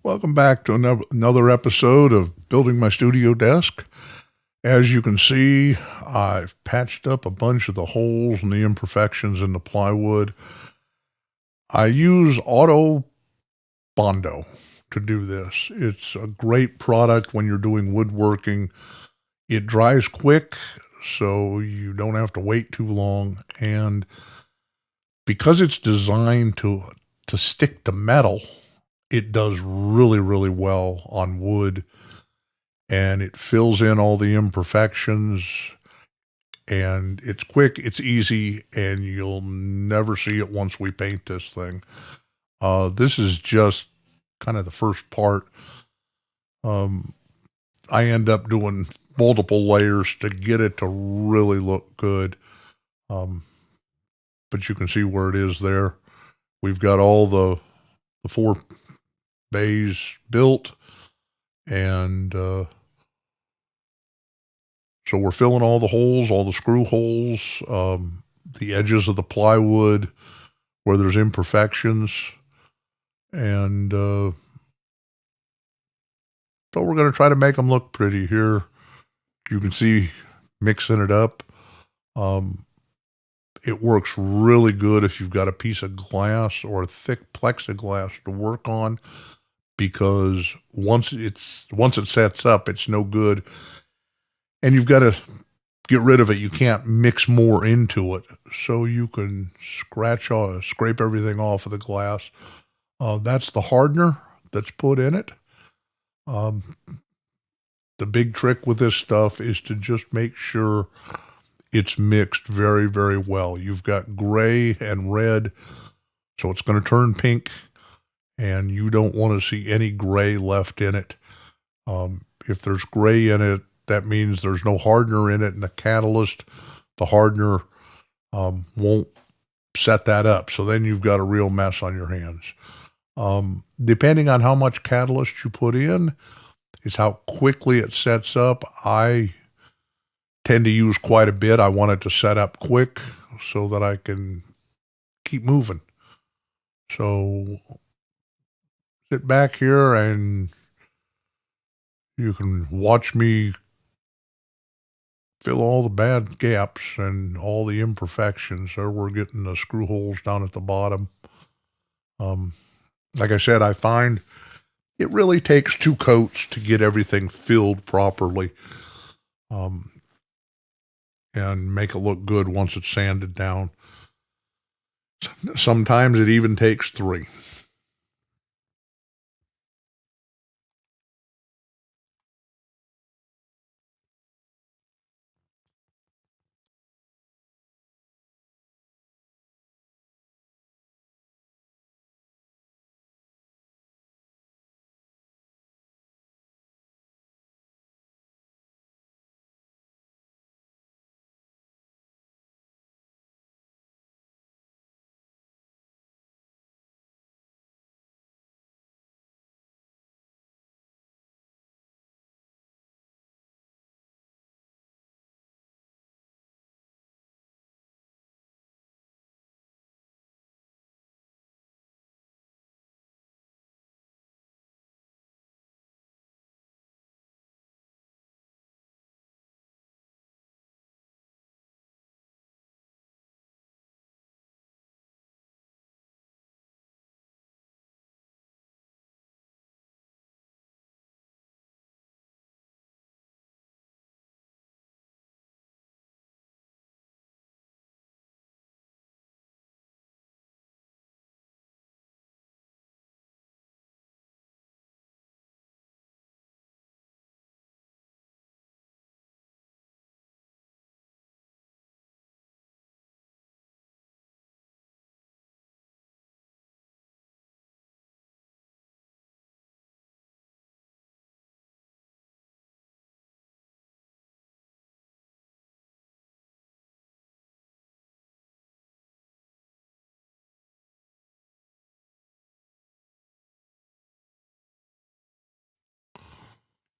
Welcome back to another episode of Building My Studio Desk. As you can see, I've patched up a bunch of the holes and the imperfections in the plywood. I use Auto Bondo to do this. It's a great product when you're doing woodworking. It dries quick, so you don't have to wait too long. And because it's designed to stick to metal, it does really, really well on wood, and it fills in all the imperfections, and it's quick, it's easy, and you'll never see it once we paint this thing. This is just kind of the first part. I end up doing multiple layers to get it to really look good. But you can see where it is there. We've got all the four bays built, and so we're filling all the holes, all the screw holes, the edges of the plywood where there's imperfections, and so we're going to try to make them look pretty here. You can see mixing it up. It works really good if you've got a piece of glass or a thick plexiglass to work on, because once it sets up, it's no good, and you've got to get rid of it. You can't mix more into it, so you can scrape everything off of the glass. That's the hardener that's put in it. The big trick with this stuff is to just make sure it's mixed very, very well. You've got gray and red, so it's going to turn pink, and you don't want to see any gray left in it. If there's gray in it, that means there's no hardener in it, and the hardener won't set that up. So then you've got a real mess on your hands. Depending on how much catalyst you put in, is how quickly it sets up. I tend to use quite a bit. I want it to set up quick so that I can keep moving. So sit back here and you can watch me fill all the bad gaps and all the imperfections. There we're getting the screw holes down at the bottom. Like I said, I find it really takes 2 coats to get everything filled properly, and make it look good once it's sanded down. Sometimes it even takes 3.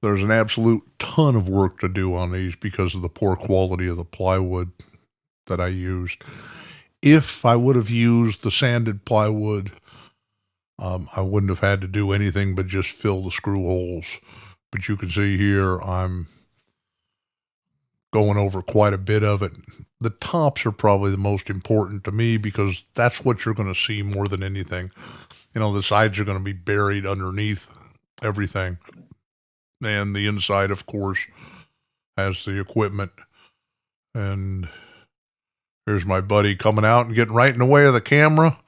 There's an absolute ton of work to do on these because of the poor quality of the plywood that I used. If I would have used the sanded plywood, I wouldn't have had to do anything but just fill the screw holes. But you can see here, I'm going over quite a bit of it. The tops are probably the most important to me because that's what you're going to see more than anything. The sides are going to be buried underneath everything. And the inside, of course, has the equipment. And here's my buddy coming out and getting right in the way of the camera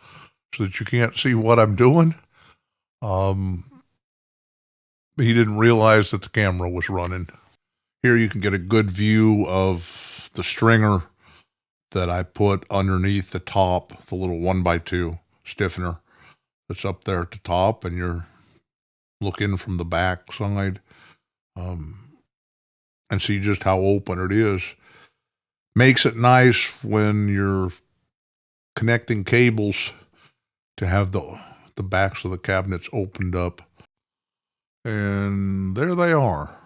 so that you can't see what I'm doing. He didn't realize that the camera was running. Here you can get a good view of the stringer that I put underneath the top, the little 1x2 stiffener that's up there at the top, and you're looking from the back side and see just how open it is. Makes it nice when you're connecting cables to have the backs of the cabinets opened up. And there they are,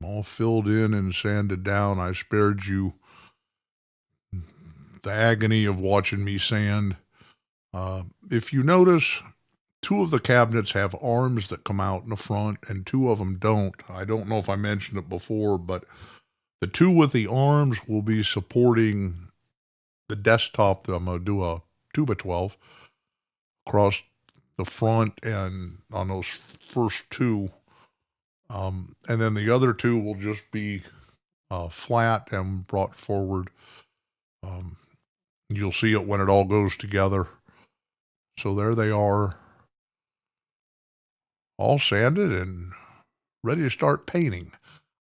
all filled in and sanded down. I spared you the agony of watching me sand. If you notice, 2 of the cabinets have arms that come out in the front and 2 of them don't. I don't know if I mentioned it before, but the 2 with the arms will be supporting the desktop that I'm going to do a 2x12 across the front and on those first 2. And then the other 2 will just be flat and brought forward. You'll see it when it all goes together. So there they are, all sanded and ready to start painting.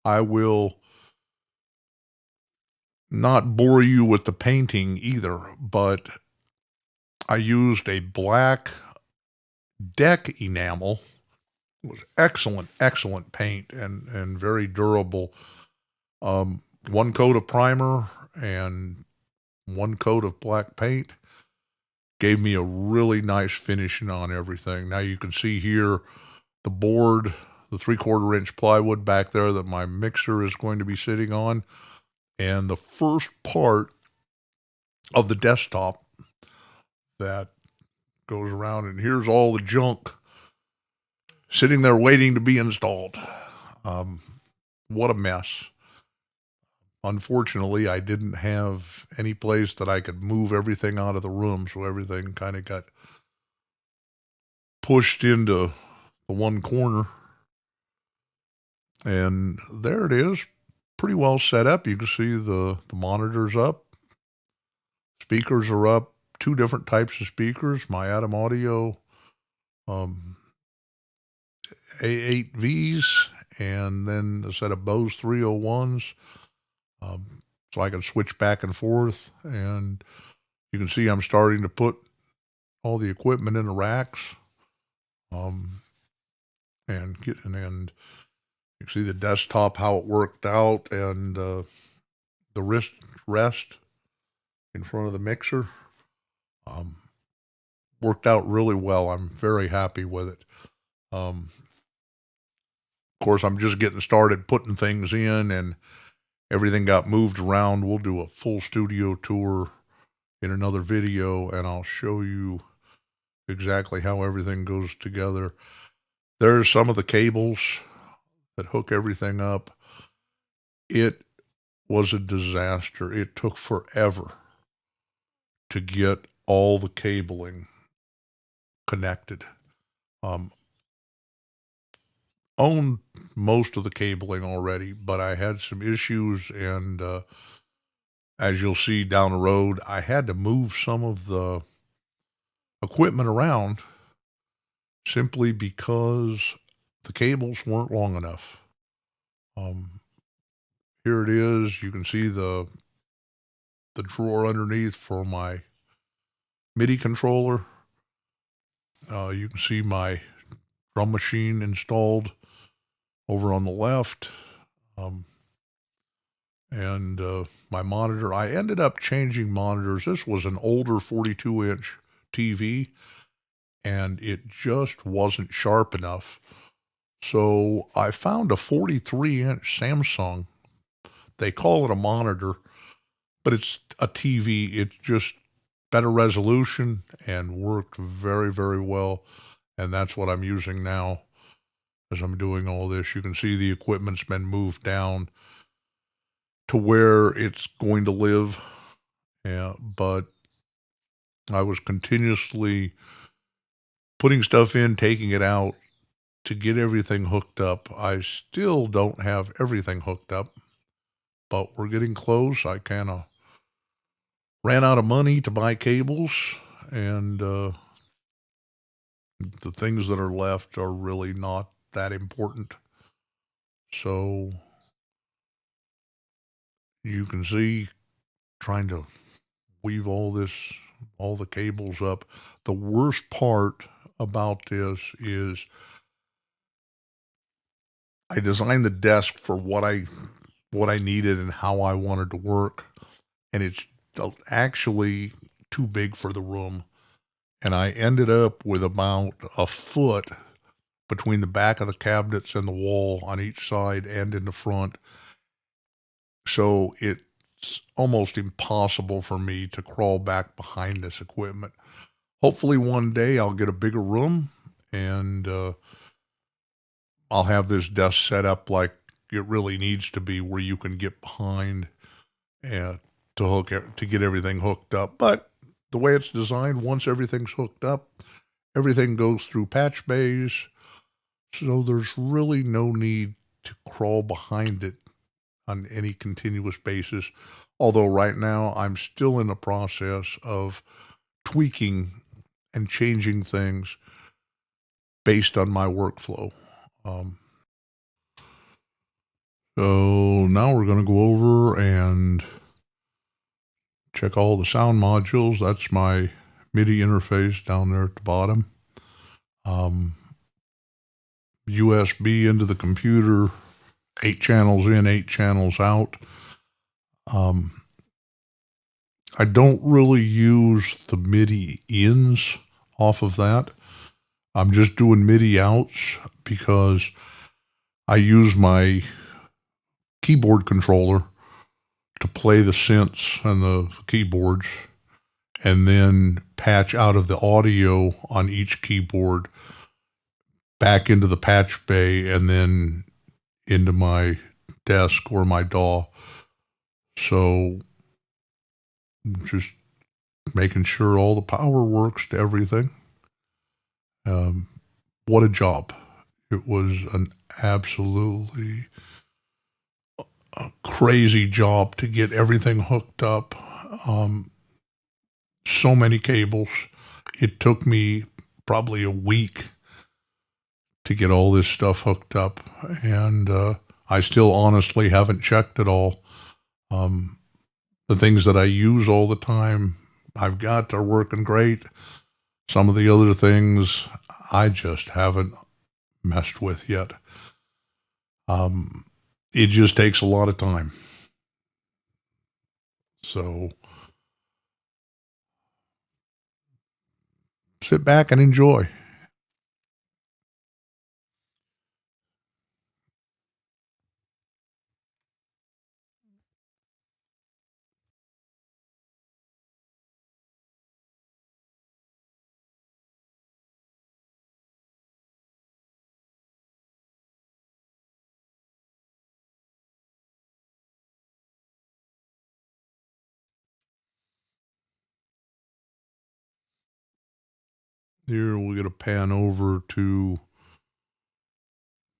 I will not bore you with the painting either, but I used a black deck enamel. It was excellent paint and very durable. 1 coat of primer and 1 coat of black paint gave me a really nice finishing on everything. Now you can see here the board, the 3/4 inch plywood back there that my mixer is going to be sitting on, and the first part of the desktop that goes around, and here's all the junk sitting there waiting to be installed. What a mess. Unfortunately, I didn't have any place that I could move everything out of the room, so everything kind of got pushed into the one corner. And there it is, pretty well set up. You can see the monitors up. Speakers are up, 2 different types of speakers. My Atom Audio A8Vs, and then a set of Bose 301s. So I can switch back and forth, and you can see I'm starting to put all the equipment in the racks, and you can see the desktop, how it worked out, and the rest in front of the mixer worked out really well. I'm very happy with it. Of course, I'm just getting started putting things in, and everything got moved around. We'll do a full studio tour in another video, and I'll show you exactly how everything goes together. There's some of the cables that hook everything up. It was a disaster. It took forever to get all the cabling connected. Owned most of the cabling already, but I had some issues, and as you'll see down the road, I had to move some of the equipment around simply because the cables weren't long enough. Here it is. You can see the drawer underneath for my MIDI controller. You can see my drum machine installed over on the left, and my monitor. I ended up changing monitors. This was an older 42-inch TV, and it just wasn't sharp enough. So I found a 43-inch Samsung. They call it a monitor, but it's a TV. It's just better resolution and worked very, very well. And that's what I'm using now as I'm doing all this. You can see the equipment's been moved down to where it's going to live. Yeah, but I was continuously putting stuff in, taking it out to get everything hooked up. I still don't have everything hooked up, but we're getting close. I kind of ran out of money to buy cables, and the things that are left are really not that important. So you can see trying to weave all the cables up. The worst part about this is I designed the desk for what I needed and how I wanted to work, and it's actually too big for the room. And I ended up with about a foot between the back of the cabinets and the wall on each side and in the front. So it's almost impossible for me to crawl back behind this equipment. Hopefully one day I'll get a bigger room and I'll have this desk set up like it really needs to be, where you can get behind and to get everything hooked up. But the way it's designed, once everything's hooked up, everything goes through patch bays, so there's really no need to crawl behind it on any continuous basis. Although right now I'm still in the process of tweaking and changing things based on my workflow. So now we're going to go over and check all the sound modules. That's my MIDI interface down there at the bottom. USB into the computer, 8 channels in, 8 channels out. I don't really use the MIDI ins off of that. I'm just doing MIDI outs because I use my keyboard controller to play the synths and the keyboards, and then patch out of the audio on each keyboard back into the patch bay and then into my desk or my DAW. So just making sure all the power works to everything. What a job. It was an absolutely crazy job to get everything hooked up. So many cables. It took me probably a week to get all this stuff hooked up, and I still honestly haven't checked it all. The things that I use all the time, I've got, they're working great. Some of the other things I just haven't messed with yet. It just takes a lot of time. So sit back and enjoy. Here we're going to pan over to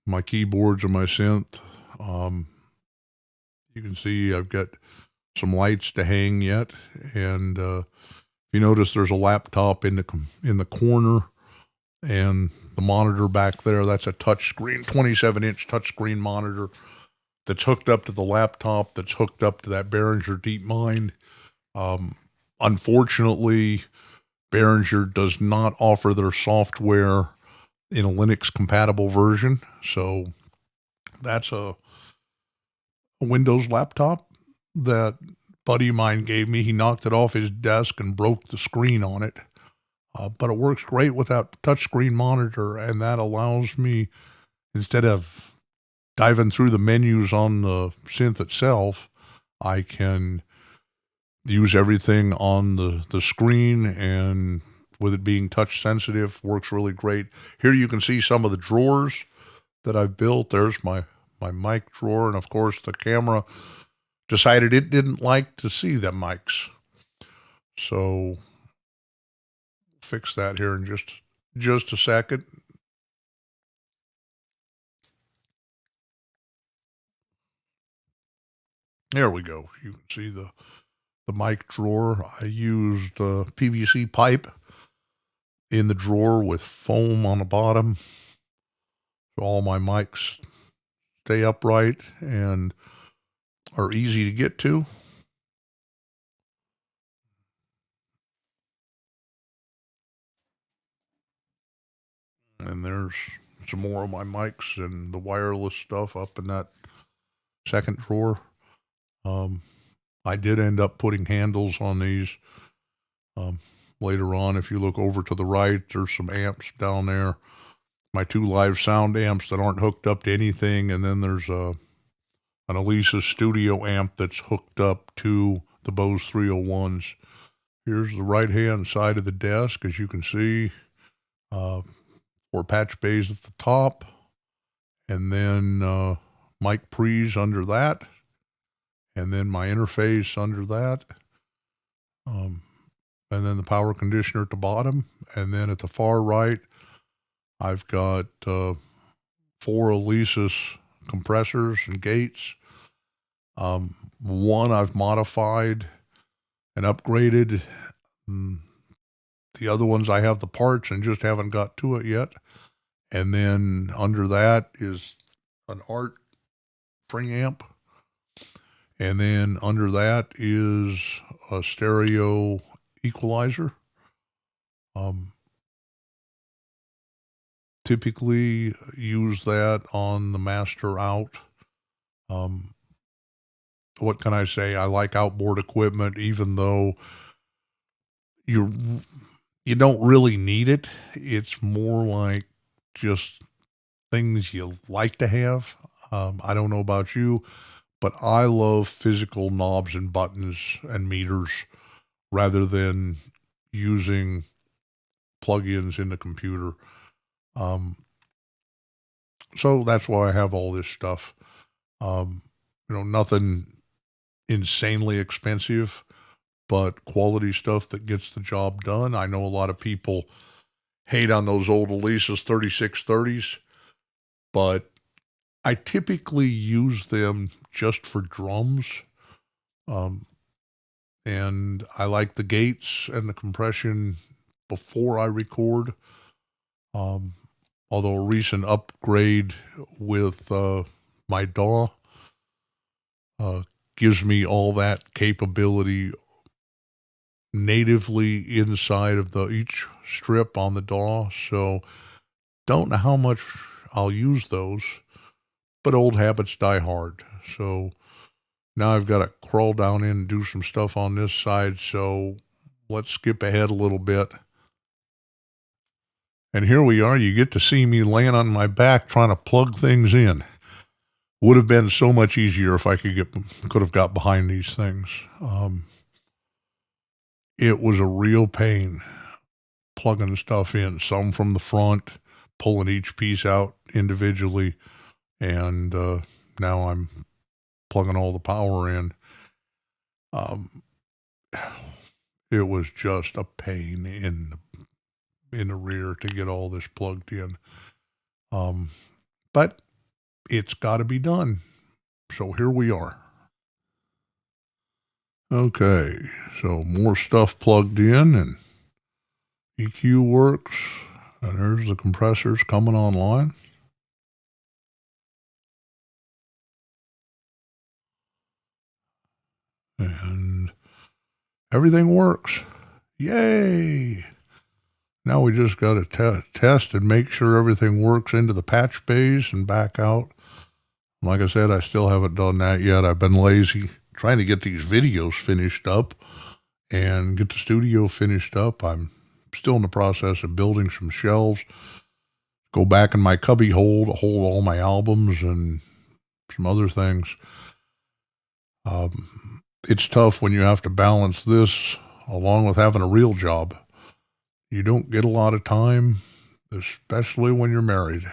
my keyboards and my synth. You can see I've got some lights to hang yet, and you notice there's a laptop in the corner, and the monitor back there, that's a touch screen, 27-inch touchscreen monitor that's hooked up to the laptop, that's hooked up to that Behringer DeepMind. Unfortunately, Behringer does not offer their software in a Linux compatible version, so that's a Windows laptop that a buddy of mine gave me. He knocked it off his desk and broke the screen on it, but it works great with that touchscreen monitor, and that allows me, instead of diving through the menus on the synth itself, I can use everything on the screen, and with it being touch sensitive, works really great. Here you can see some of the drawers that I've built. There's my mic drawer, and of course the camera decided it didn't like to see the mics. So fix that here in just a second. There we go. You can see the mic drawer. I used PVC pipe in the drawer with foam on the bottom, so all my mics stay upright and are easy to get to. And there's some more of my mics and the wireless stuff up in that second drawer. I did end up putting handles on these. Later on, if you look over to the right, there's some amps down there. My 2 live sound amps that aren't hooked up to anything, and then there's an Alesis studio amp that's hooked up to the Bose 301s. Here's the right-hand side of the desk, as you can see. 4 patch bays at the top, and then mic pre's under that, and then my interface under that, and then the power conditioner at the bottom, and then at the far right, I've got 4 Alesis compressors and gates. One I've modified and upgraded. The other ones I have the parts and just haven't got to it yet. And then under that is an Art preamp. And then under that is a stereo equalizer. Typically use that on the master out. What can I say? I like outboard equipment, even though you don't really need it. It's more like just things you like to have. I don't know about you, but I love physical knobs and buttons and meters rather than using plugins in the computer. So that's why I have all this stuff. Nothing insanely expensive, but quality stuff that gets the job done. I know a lot of people hate on those old Alesis 3630s, but I typically use them just for drums. And I like the gates and the compression before I record. Although a recent upgrade with my DAW gives me all that capability natively inside of each strip on the DAW. So don't know how much I'll use those, but old habits die hard. So now I've got to crawl down in and do some stuff on this side. So let's skip ahead a little bit. And here we are. You get to see me laying on my back trying to plug things in. Would have been so much easier if I could have got behind these things. It was a real pain plugging stuff in, some from the front, pulling each piece out individually, and now I'm plugging all the power in. It was just a pain in the rear to get all this plugged in. But it's got to be done. So here we are. Okay, so more stuff plugged in, and EQ works, and there's the compressors coming online. And everything works. Yay! Now we just got to test and make sure everything works into the patch bays and back out. Like I said, I still haven't done that yet. I've been lazy trying to get these videos finished up and get the studio finished up. I'm still in the process of building some shelves, go back in my cubby hole to hold all my albums and some other things. It's tough when you have to balance this along with having a real job. You don't get a lot of time, especially when you're married.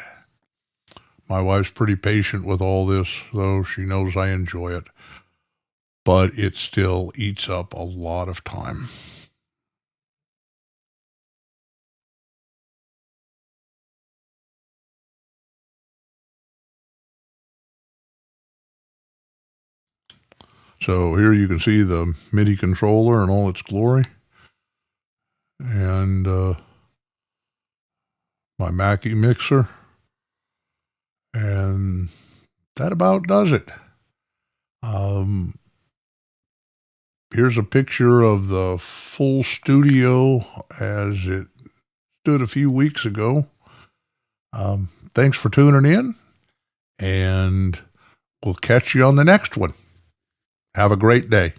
My wife's pretty patient with all this, though. She knows I enjoy it, but it still eats up a lot of time. So here you can see the MIDI controller in all its glory, and my Mackie mixer, and that about does it. Here's a picture of the full studio as it stood a few weeks ago. Thanks for tuning in, and we'll catch you on the next one. Have a great day.